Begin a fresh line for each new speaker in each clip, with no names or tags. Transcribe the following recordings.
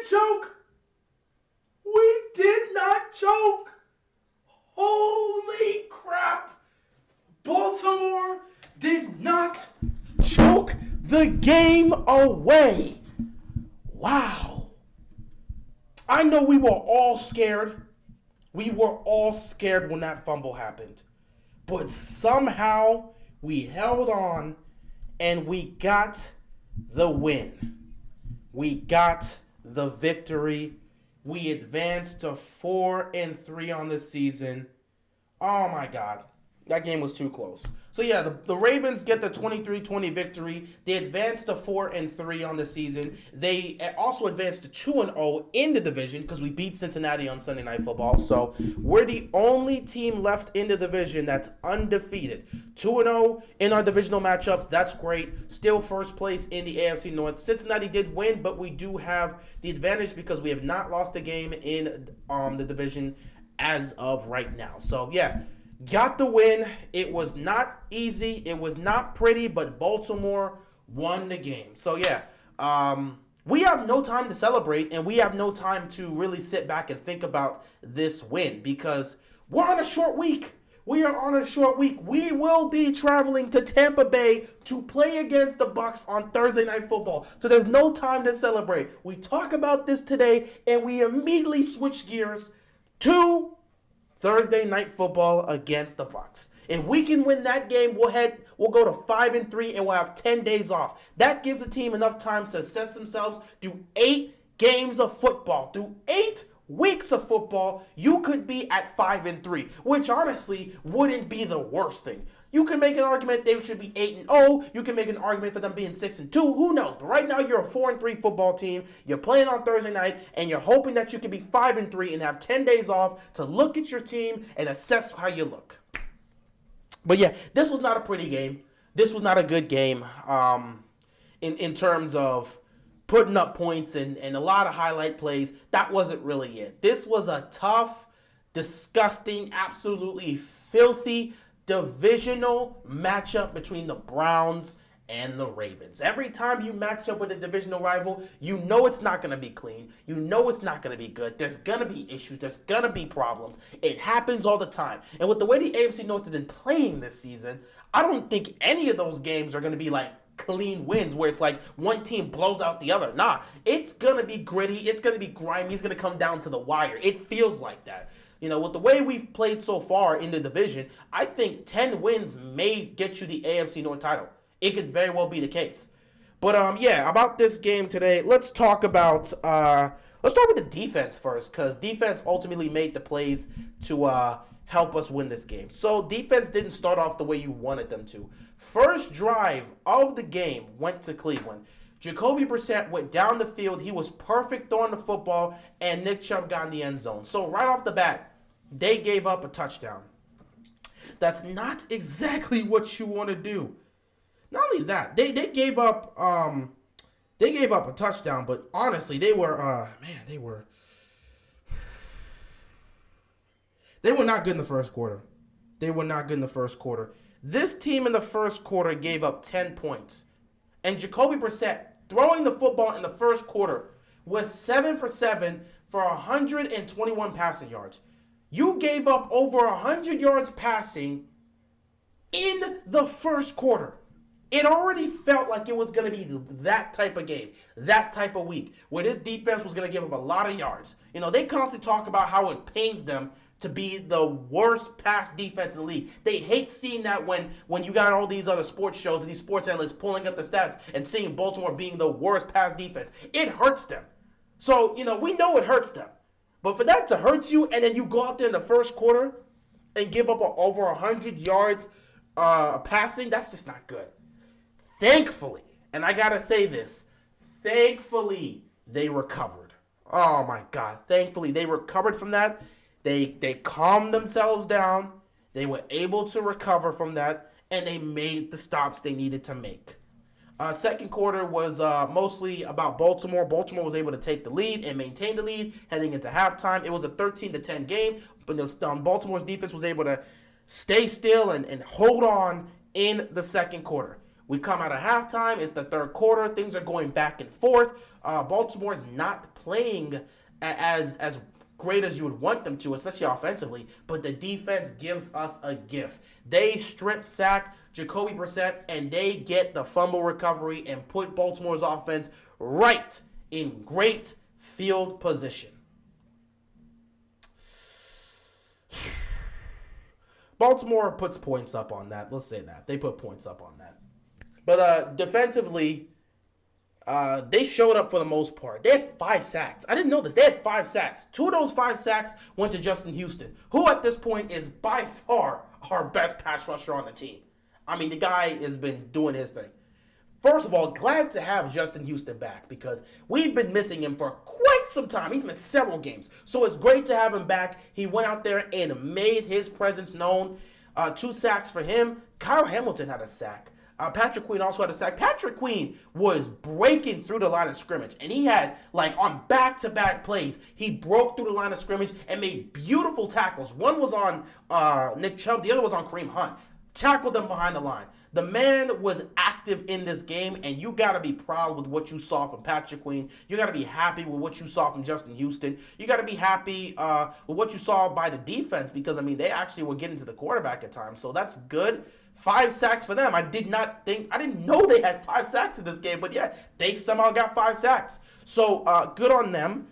choke. We did not choke. Holy crap. Baltimore did not choke the game away. Wow. I know we were all scared. We were all scared when that fumble happened. But somehow we held on and we got the win. We got the victory. We advanced to 4-3 on the season. Oh my God. That game was too close. So yeah, the Ravens get the 23-20 victory. They advanced to 4-3 on the season. They also advanced to 2-0 in the division because we beat Cincinnati on Sunday Night Football. So we're the only team left in the division that's undefeated. 2-0 in our divisional matchups. That's great. Still first place in the AFC North. Cincinnati did win, but we do have the advantage because we have not lost a game in the division as of right now. So yeah. Got the win. It was not easy. It was not pretty, but Baltimore won the game. So, yeah, we have no time to celebrate, and we have no time to really sit back and think about this win because we're on a short week. We are on a short week. We will be traveling to Tampa Bay to play against the Bucs on Thursday Night Football. So there's no time to celebrate. We talk about this today, and we immediately switch gears to Thursday Night Football against the Bucs. If we can win that game, we'll go to 5-3 and we'll have 10 days off. That gives the team enough time to assess themselves through 8 games of football. Through 8 weeks of football, you could be at 5-3, which honestly wouldn't be the worst thing. You can make an argument they should be 8-0. You can make an argument for them being 6-2. Who knows? But right now you're a 4-3 football team. You're playing on Thursday night, and you're hoping that you can be 5-3 and have 10 days off to look at your team and assess how you look. But yeah, this was not a pretty game. This was not a good game in terms of putting up points and a lot of highlight plays. That wasn't really it. This was a tough, disgusting, absolutely filthy divisional matchup between the Browns and the Ravens. Every time you match up with a divisional rival, you know it's not going to be clean. You know it's not going to be good. There's going to be issues. There's going to be problems. It happens all the time. And with the way the AFC North has been playing this season, I don't think any of those games are going to be like clean wins where it's like one team blows out the other. Nah, it's going to be gritty. It's going to be grimy. It's going to come down to the wire. It feels like that. You know, with the way we've played so far in the division, I think 10 wins may get you the AFC North title. It could very well be the case. But, yeah, about this game today, let's talk about, let's start with the defense first, because defense ultimately made the plays to help us win this game. So, defense didn't start off the way you wanted them to. First drive of the game went to Cleveland. Jacoby Brissett went down the field. He was perfect throwing the football, and Nick Chubb got in the end zone. So, right off the bat, they gave up a touchdown. That's not exactly what you want to do. Not only that, they gave up a touchdown, but honestly, they were not good in the first quarter. They were not good in the first quarter. This team in the first quarter gave up 10 points. And Jacoby Brissett throwing the football in the first quarter was 7 for 7 for 121 passing yards. You gave up over 100 yards passing in the first quarter. It already felt like it was going to be that type of game, that type of week, where this defense was going to give up a lot of yards. You know, they constantly talk about how it pains them to be the worst pass defense in the league. They hate seeing that when you got all these other sports shows and these sports analysts pulling up the stats and seeing Baltimore being the worst pass defense. It hurts them. So, you know, we know it hurts them. But for that to hurt you, and then you go out there in the first quarter and give up over 100 yards passing, that's just not good. Thankfully, and I got to say this, thankfully they recovered. Oh, my God. Thankfully, they recovered from that. They calmed themselves down. They were able to recover from that, and they made the stops they needed to make. Second quarter was mostly about Baltimore. Baltimore was able to take the lead and maintain the lead heading into halftime. It was a 13-10 game, but Baltimore's defense was able to stay still and hold on in the second quarter. We come out of halftime. It's the third quarter. Things are going back and forth. Baltimore is not playing as great as you would want them to, especially offensively. But the defense gives us a gift. They strip sack Jacoby Brissett, and they get the fumble recovery and put Baltimore's offense right in great field position. Baltimore puts points up on that. Let's say that. They put points up on that. But defensively, they showed up for the most part. They had 5 sacks. I didn't know this. They had 5 sacks. 2 of those 5 sacks went to Justin Houston, who at this point is by far our best pass rusher on the team. I mean, the guy has been doing his thing. First of all, glad to have Justin Houston back because we've been missing him for quite some time. He's missed several games. So it's great to have him back. He went out there and made his presence known. 2 sacks for him. Kyle Hamilton had a sack. Patrick Queen also had a sack. Patrick Queen was breaking through the line of scrimmage, and he had, like, on back-to-back plays, he broke through the line of scrimmage and made beautiful tackles. One was on Nick Chubb. The other was on Kareem Hunt. Tackled them behind the line. The man was active in this game, and you got to be proud with what you saw from Patrick Queen. You got to be happy with what you saw from Justin Houston. You got to be happy with what you saw by the defense because, I mean, they actually were getting to the quarterback at times, so that's good. 5 sacks for them. I didn't know they had 5 sacks in this game, but yeah, they somehow got 5 sacks. So good on them.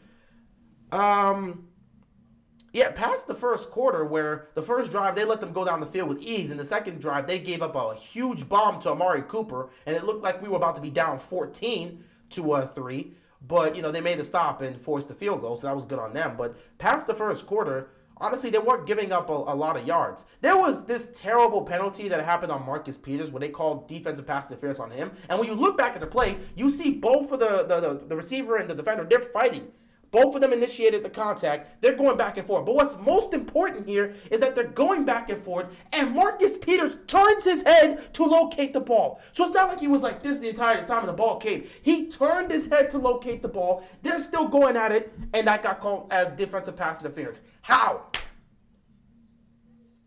Yeah, past the first quarter where the first drive, they let them go down the field with ease. In the second drive, they gave up a huge bomb to Amari Cooper, and it looked like we were about to be down 14-3. But, you know, they made the stop and forced the field goal, so that was good on them. But past the first quarter, honestly, they weren't giving up a lot of yards. There was this terrible penalty that happened on Marcus Peters where they called defensive pass interference on him. And when you look back at the play, you see both of the receiver and the defender, they're fighting. Both of them initiated the contact. They're going back and forth. But what's most important here is that they're going back and forth, and Marcus Peters turns his head to locate the ball. So it's not like he was like this the entire time the ball came. He turned his head to locate the ball. They're still going at it, and that got called as defensive pass interference. How?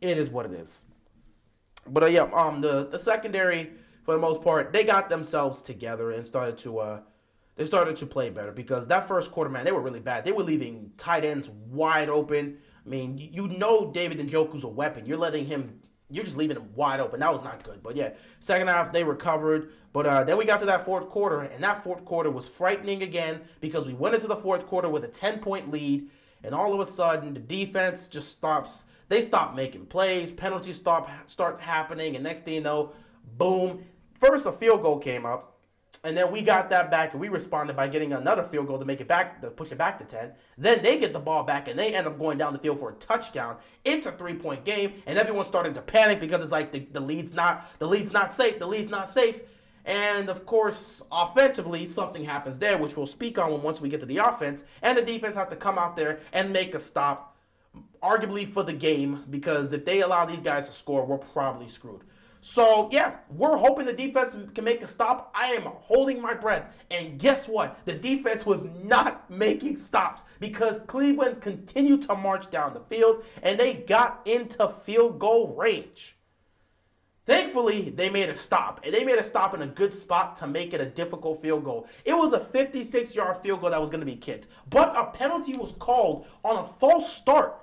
It is what it is. But the secondary, for the most part, they got themselves together and started to play better because that first quarter, man, they were really bad. They were leaving tight ends wide open. I mean, you know David Njoku's a weapon. You're just leaving him wide open. That was not good. But yeah, second half, they recovered. But then we got to that fourth quarter, and that fourth quarter was frightening again because we went into the fourth quarter with a 10-point lead, and all of a sudden, the defense just stops. They stop making plays. Penalties start happening, and next thing you know, boom. First, a field goal came up. And then we got that back, and we responded by getting another field goal to make it back, to push it back to 10. Then they get the ball back, and they end up going down the field for a touchdown. It's a 3-point game, and everyone's starting to panic because it's like the lead's not safe. And of course, offensively, something happens there, which we'll speak on once we get to the offense. And the defense has to come out there and make a stop, arguably for the game, because if they allow these guys to score, we're probably screwed. So, yeah, we're hoping the defense can make a stop. I am holding my breath. And guess what? The defense was not making stops because Cleveland continued to march down the field, and they got into field goal range. Thankfully, they made a stop, and they made a stop in a good spot to make it a difficult field goal. It was a 56-yard field goal that was going to be kicked, but a penalty was called on a false start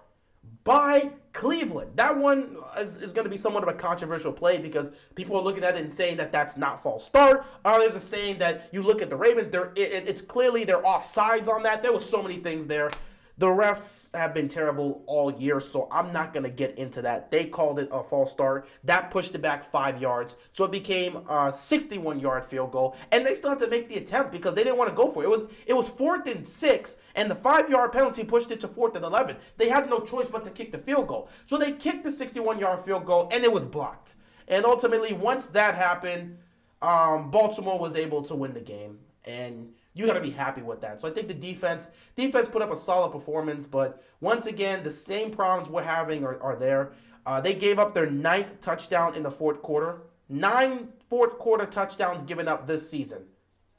by Cleveland. That one is going to be somewhat of a controversial play because people are looking at it and saying that that's not false start. Others are saying that you look at the Ravens, it's clearly they're offsides on that. There was so many things there. The refs have been terrible all year, so I'm not going to get into that. They called it a false start. That pushed it back 5 yards, so it became a 61-yard field goal. And they still had to make the attempt because they didn't want to go for it. It was 4th and 6, and the 5-yard penalty pushed it to 4th and 11. They had no choice but to kick the field goal. So they kicked the 61-yard field goal, and it was blocked. And ultimately, once that happened, Baltimore was able to win the game. And you got to be happy with that. So I think the defense put up a solid performance, but once again, the same problems we're having are there. They gave up their 9th touchdown in the fourth quarter. 9 fourth quarter touchdowns given up this season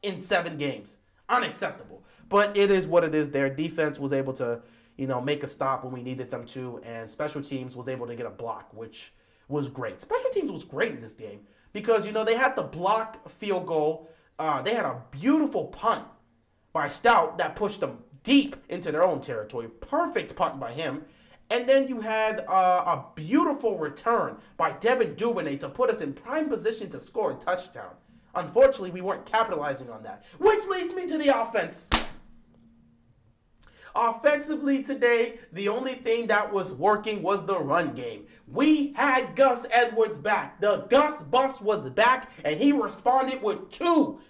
in 7 games. Unacceptable. But it is what it is. Their defense was able to, make a stop when we needed them to, and special teams was able to get a block, which was great. Special teams was great in this game because, they had the block field goal. They had a beautiful punt by Stout that pushed them deep into their own territory. Perfect punt by him. And then you had a beautiful return by Devin Duvernay to put us in prime position to score a touchdown. Unfortunately, we weren't capitalizing on that. Which leads me to the offense. Offensively today, the only thing that was working was the run game. We had Gus Edwards back. The Gus bus was back, and he responded with two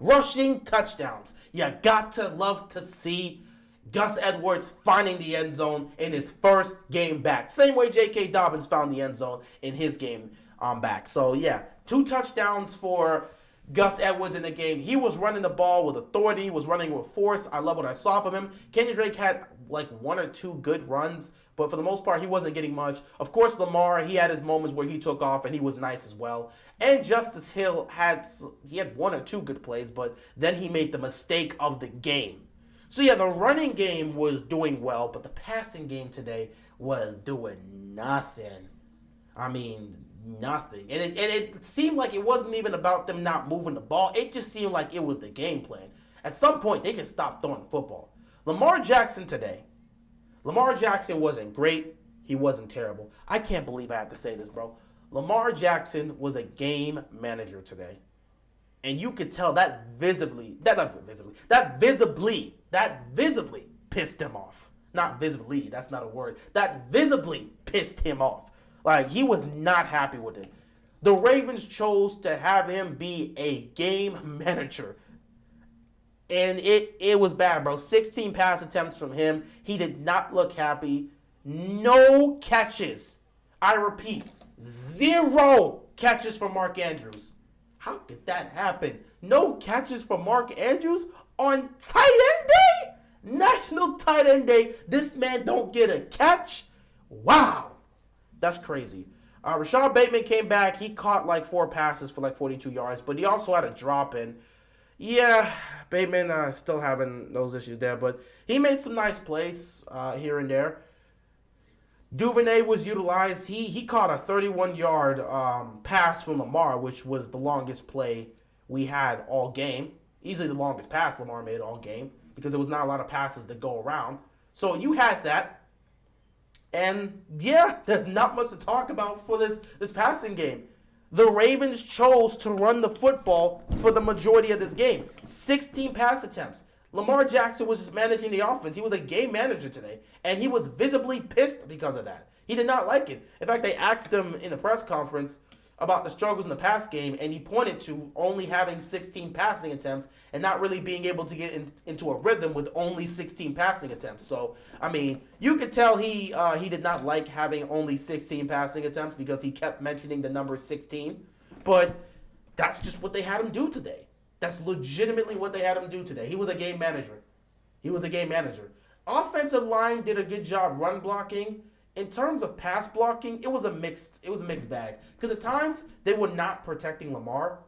rushing touchdowns. You got to love to see Gus Edwards finding the end zone in his first game back. Same way J.K. Dobbins found the end zone in his game back. So, yeah, 2 touchdowns for Gus Edwards in the game. He was running the ball with authority. He was running with force. I love what I saw from him. Kenny Drake had like 1 or 2 good runs, but for the most part, he wasn't getting much. Of course, Lamar, he had his moments where he took off, and he was nice as well. And Justice Hill had 1 or 2 good plays, but then he made the mistake of the game. So, yeah, the running game was doing well, but the passing game today was doing nothing. I mean, nothing. And it seemed like it wasn't even about them not moving the ball. It just seemed like it was the game plan. At some point, they just stopped throwing the football. Lamar Jackson today. Lamar Jackson wasn't great. He wasn't terrible. I can't believe I have to say this, bro. Lamar Jackson was a game manager today. And you could tell that visibly pissed him off. Not visibly, that's not a word. That visibly pissed him off. Like, he was not happy with it. The Ravens chose to have him be a game manager. And it was bad, bro. 16 pass attempts from him. He did not look happy. No catches. I repeat, 0 catches for Mark Andrews. How did that happen? No catches for Mark Andrews on tight end day? National tight end day. This man don't get a catch? Wow. That's crazy. Rashad Bateman came back. He caught like 4 passes for like 42 yards, but he also had a drop in. Yeah, Bateman still having those issues there, but he made some nice plays here and there. Duvernay was utilized. He caught a 31-yard pass from Lamar, which was the longest play we had all game. Easily the longest pass Lamar made all game because there was not a lot of passes to go around. So you had that. And, yeah, there's not much to talk about for this passing game. The Ravens chose to run the football for the majority of this game. 16 pass attempts. Lamar Jackson was just managing the offense. He was a game manager today, and he was visibly pissed because of that. He did not like it. In fact, they asked him in the press conference about the struggles in the pass game, and he pointed to only having 16 passing attempts and not really being able to get into a rhythm with only 16 passing attempts. So, I mean, you could tell he did not like having only 16 passing attempts because he kept mentioning the number 16. But that's just what they had him do today. That's legitimately what they had him do today. He was a game manager. Offensive line did a good job run blocking. In terms of pass blocking, it was a mixed bag. Because at times, they were not protecting Lamar.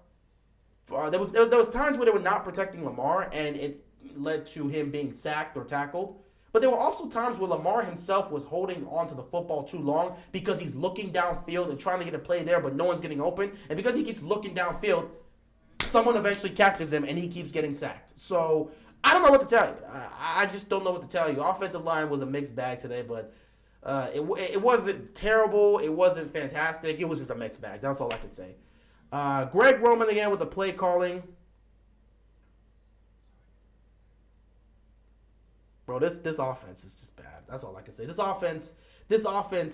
There was times where they were not protecting Lamar, and it led to him being sacked or tackled. But there were also times where Lamar himself was holding onto the football too long because he's looking downfield and trying to get a play there, but no one's getting open. And because he keeps looking downfield, someone eventually catches him, and he keeps getting sacked. So, I don't know what to tell you. I just don't know what to tell you. Offensive line was a mixed bag today, but it wasn't terrible. It wasn't fantastic. It was just a mixed bag. That's all I could say. Greg Roman again with the play calling. Bro, this offense is just bad. That's all I can say. This offense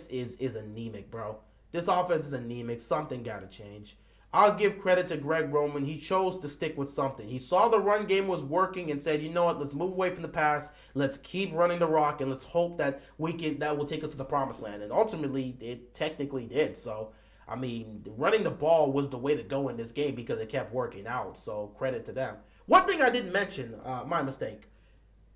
is anemic, bro. This offense is anemic. Something got to change. I'll give credit to Greg Roman. He chose to stick with something. He saw the run game was working and said, you know what, let's move away from the pass. Let's keep running the rock, and let's hope that that will take us to the promised land. And ultimately, it technically did. So, I mean, running the ball was the way to go in this game because it kept working out. So, credit to them. One thing I didn't mention, my mistake.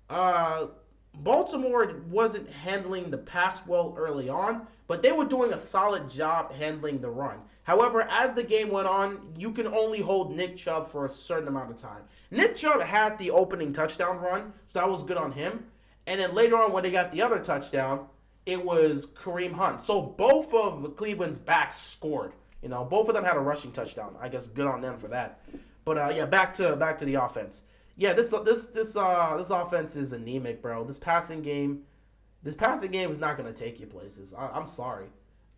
Baltimore wasn't handling the pass well early on, but they were doing a solid job handling the run. However, as the game went on, you can only hold Nick Chubb for a certain amount of time. Nick Chubb had the opening touchdown run, so that was good on him. And then later on, when they got the other touchdown, it was Kareem Hunt. So both of Cleveland's backs scored. Both of them had a rushing touchdown. I guess good on them for that. But yeah, back to the offense. Yeah, this offense is anemic, bro. This passing game is not gonna take you places. I'm sorry.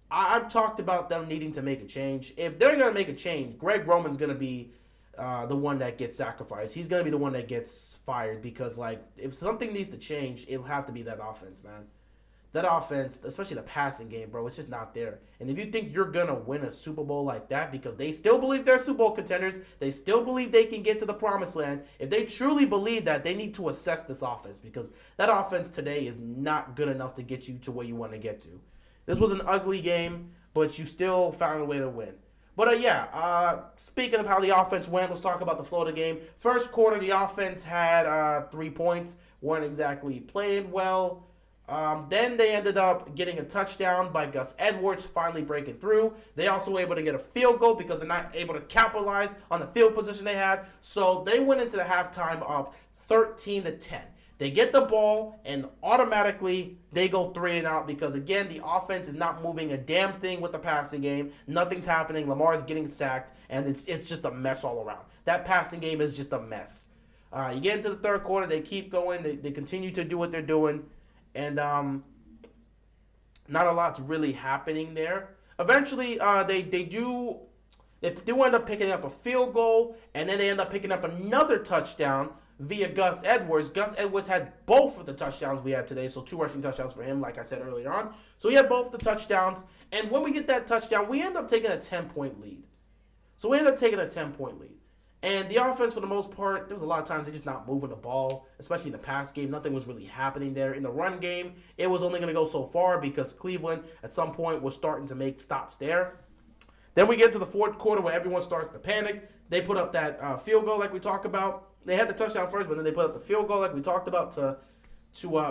I've talked about them needing to make a change. If they're gonna make a change, Greg Roman's gonna be the one that gets sacrificed. He's gonna be the one that gets fired because like if something needs to change, it'll have to be that offense, man. That offense, especially the passing game, bro, it's just not there. And if you think you're going to win a Super Bowl like that because they still believe they're Super Bowl contenders, they still believe they can get to the promised land, if they truly believe that, they need to assess this offense because that offense today is not good enough to get you to where you want to get to. This was an ugly game, but you still found a way to win. But yeah, speaking of how the offense went, let's talk about the flow of the game. First quarter, the offense had 3 points, weren't exactly playing well. Then they ended up getting a touchdown by Gus Edwards, finally breaking through. They also were able to get a field goal because they're not able to capitalize on the field position they had. So they went into the halftime up 13-10. They get the ball and automatically they go 3 and out because again the offense is not moving a damn thing with the passing game. Nothing's happening. Lamar's getting sacked and it's just a mess all around. That passing game is just a mess. You get into the third quarter, they keep going. They continue to do what they're doing. And not a lot's really happening there. Eventually, they do end up picking up a field goal, and then they end up picking up another touchdown via Gus Edwards. Gus Edwards had both of the touchdowns we had today, so 2 rushing touchdowns for him, like I said earlier on. So he had both of the touchdowns, and when we get that touchdown, we end up taking a 10-point lead. So we end up taking a 10-point lead. And the offense, for the most part, there was a lot of times they just not moving the ball, especially in the pass game. Nothing was really happening there. In the run game, it was only going to go so far because Cleveland, at some point, was starting to make stops there. Then we get to the fourth quarter where everyone starts to panic. They put up that field goal like we talked about. They had the touchdown first, but then they put up the field goal like we talked about to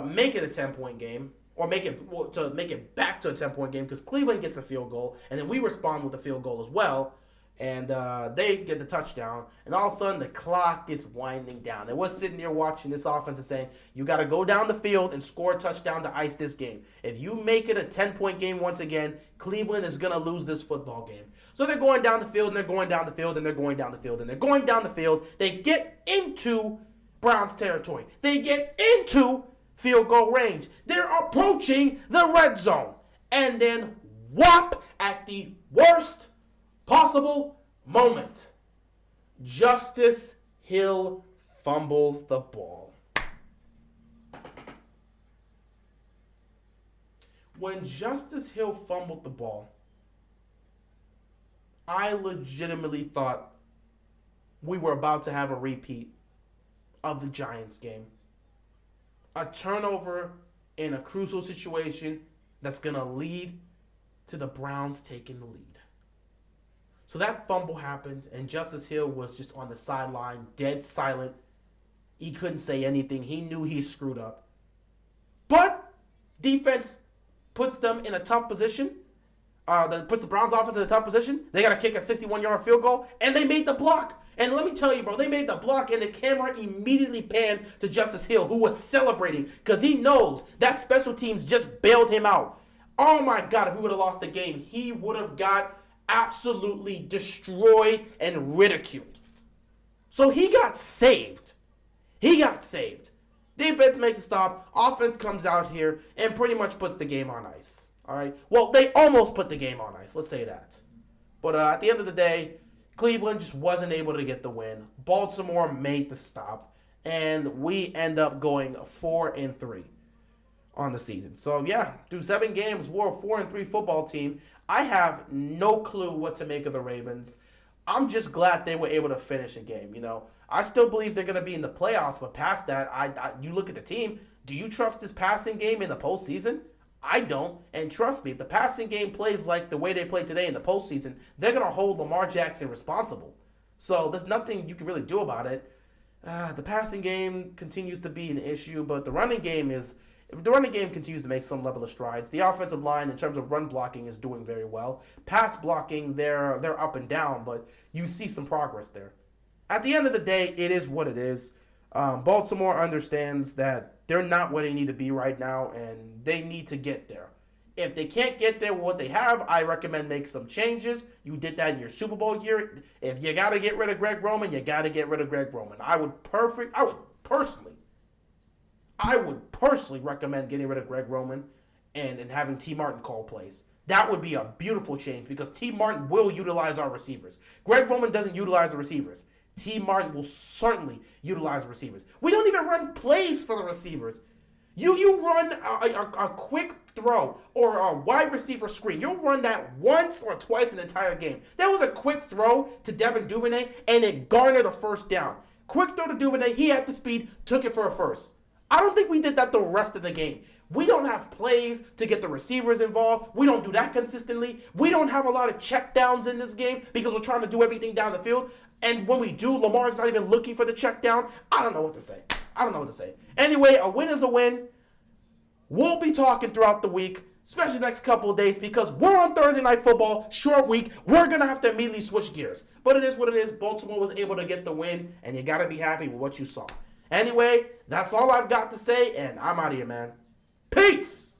make it a 10-point game. Or make it back to a 10-point game because Cleveland gets a field goal, and then we respond with a field goal as well. And they get the touchdown, and all of a sudden the clock is winding down. They was sitting there watching this offense and saying, you got to go down the field and score a touchdown to ice this game. If you make it a 10-point game once again, Cleveland is going to lose this football game. So they're going down the field, and they're going down the field, and they're going down the field, and they're going down the field. They get into Browns territory. They get into field goal range. They're approaching the red zone. And then whop, at the worst possible moment, Justice Hill fumbles the ball. When Justice Hill fumbled the ball, I legitimately thought we were about to have a repeat of the Giants game. A turnover in a crucial situation that's going to lead to the Browns taking the lead. So that fumble happened, and Justice Hill was just on the sideline, dead silent. He couldn't say anything. He knew he screwed up. But defense puts them in a tough position. That puts the Browns offense in a tough position. They got to kick a 61-yard field goal, and they made the block. And let me tell you, bro, they made the block, and the camera immediately panned to Justice Hill, who was celebrating because he knows that special teams just bailed him out. Oh, my God, if we would have lost the game, he would have got absolutely destroyed and ridiculed. So he got saved. Defense makes a stop. Offense comes out here and pretty much puts the game on ice. All right. Well, they almost put the game on ice. Let's say that. But at the end of the day, Cleveland just wasn't able to get the win. Baltimore made the stop, and we end up going 4-3 on the season. So yeah, through 7 games, we're a 4-3 football team. I have no clue what to make of the Ravens. I'm just glad they were able to finish a game. I still believe they're going to be in the playoffs, but past that, you look at the team. Do you trust this passing game in the postseason? I don't. And trust me, if the passing game plays like the way they play today in the postseason, they're going to hold Lamar Jackson responsible. So there's nothing you can really do about it. The passing game continues to be an issue, but the running game continues to make some level of strides. The offensive line, in terms of run blocking, is doing very well. Pass blocking, they're up and down, but you see some progress there. At the end of the day, it is what it is. Baltimore understands that they're not where they need to be right now, and they need to get there. If they can't get there with what they have, I recommend make some changes. You did that in your Super Bowl year. If you got to get rid of Greg Roman, you got to get rid of Greg Roman. I would personally recommend getting rid of Greg Roman and having T. Martin call plays. That would be a beautiful change because T. Martin will utilize our receivers. Greg Roman doesn't utilize the receivers. T. Martin will certainly utilize the receivers. We don't even run plays for the receivers. You run a quick throw or a wide receiver screen. You'll run that once or twice in the entire game. That was a quick throw to Devin Duvernay, and it garnered a first down. Quick throw to Duvernay. He had the speed, took it for a first. I don't think we did that the rest of the game. We don't have plays to get the receivers involved. We don't do that consistently. We don't have a lot of check downs in this game because we're trying to do everything down the field. And when we do, Lamar's not even looking for the check down. I don't know what to say. Anyway, a win is a win. We'll be talking throughout the week, especially the next couple of days, because we're on Thursday Night Football, short week. We're going to have to immediately switch gears. But it is what it is. Baltimore was able to get the win, and you got to be happy with what you saw. Anyway, that's all I've got to say, and I'm out of here, man. Peace!